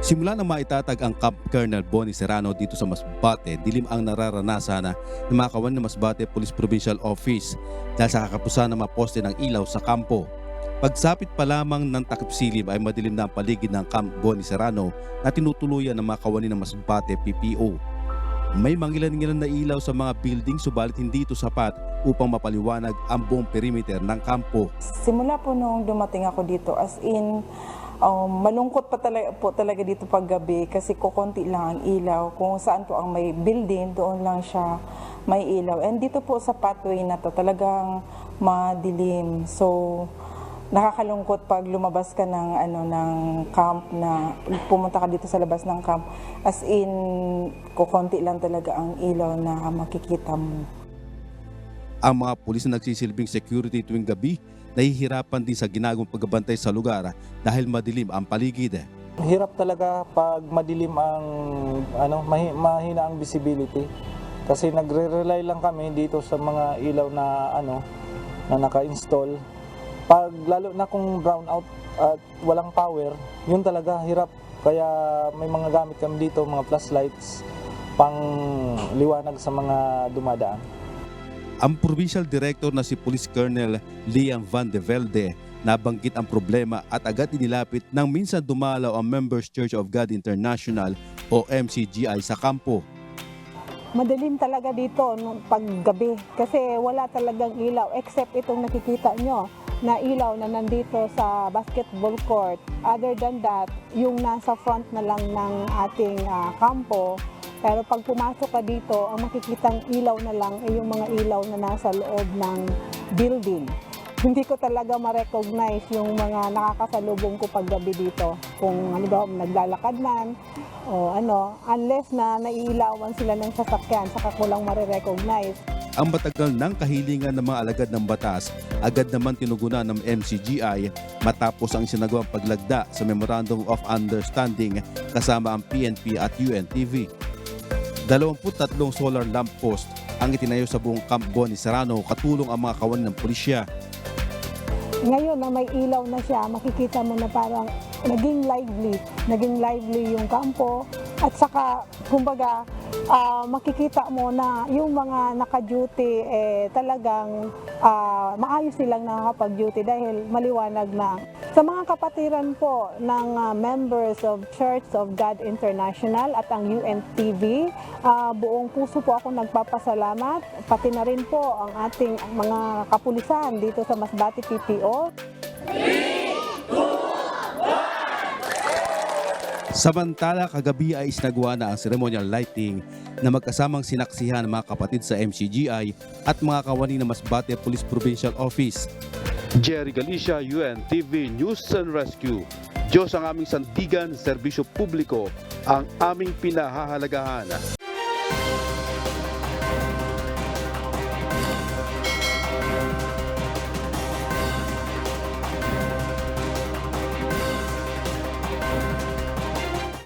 Simula na maitatag ang Camp Colonel Bonnie Serrano dito sa Masbate, dilim ang nararanasan ng mga kawan ng Masbate Police Provincial Office dahil sa kakapusan na maposte ng ilaw sa kampo. Pagsapit pa lamang ng takip-silim ay madilim na ang paligid ng Camp Bonnie Serrano na tinutuluyan ng mga kawani ng Masbate PPO. May mangilan-ngilan na ilaw sa mga building subalit hindi ito sapat upang mapaliwanag ang buong perimeter ng kampo. Simula po nung dumating ako dito, as in, malungkot pa talaga dito paggabi kasi kukunti lang ang ilaw. Kung saan po ang may building, doon lang siya may ilaw. And dito po sa pathway na to talagang madilim. So, nakakalungkot pag lumabas ka ng camp na pumunta ka dito sa labas ng camp. As in, kukunti lang talaga ang ilaw na makikita mo. Ang mga pulis na nagsisilbing security tuwing gabi nahihirapan din sa ginagawang pagbabantay sa lugar dahil madilim ang paligid. Hirap talaga pag madilim ang mahina ang visibility kasi nagre-rely lang kami dito sa mga ilaw na na naka-install. Pag lalo na kung brown out at walang power, yun talaga hirap. Kaya may mga gamit kami dito, mga flashlights pang liwanag sa mga dumadaan. Ang Provincial Director na si Police Colonel Liam Van de Velde nabanggit ang problema at agad inilapit nang minsan dumalaw ang Members Church of God International o MCGI sa kampo. Madilim talaga dito paggabi kasi wala talagang ilaw except itong nakikita nyo na ilaw na nandito sa basketball court. Other than that, yung nasa front na lang ng ating kampo. Pero pag pumasok ka dito, ang makikitang ilaw na lang ay yung mga ilaw na nasa loob ng building. Hindi ko talaga ma-recognize yung mga nakakasalubong ko paggabi dito. Kung halimbawa naglalakad man o unless na naiilawan sila ng sasakyan, saka ko lang ma-recognize. Ang matagal ng kahilingan ng mga alagad ng batas, agad naman tinugunan ng MCGI matapos ang isinagawang paglagda sa Memorandum of Understanding kasama ang PNP at UNTV. 23 solar lamp post ang itinayo sa buong Camp Bonnie Serrano katulong ang mga kawan ng pulisya. Ngayon na may ilaw na siya, makikita mo na parang naging lively yung kampo at saka kumbaga makikita mo na yung mga naka-duty talagang maayos silang nakakapag-duty dahil maliwanag na. Sa mga kapatiran po ng members of Church of God International at ang UNTV, buong puso po ako nagpapasalamat, pati na rin po ang ating mga kapulisan dito sa Masbate PPO. Samantala, kagabi ay isinagawa na ang ceremonial lighting na magkasamang sinaksihan ng mga kapatid sa MCGI at mga kawani ng Masbate Police Provincial Office. Jerry Galicia, UNTV News and Rescue. Diyos ang aming sandigan, serbisyo publiko, ang aming pinahahalagahan.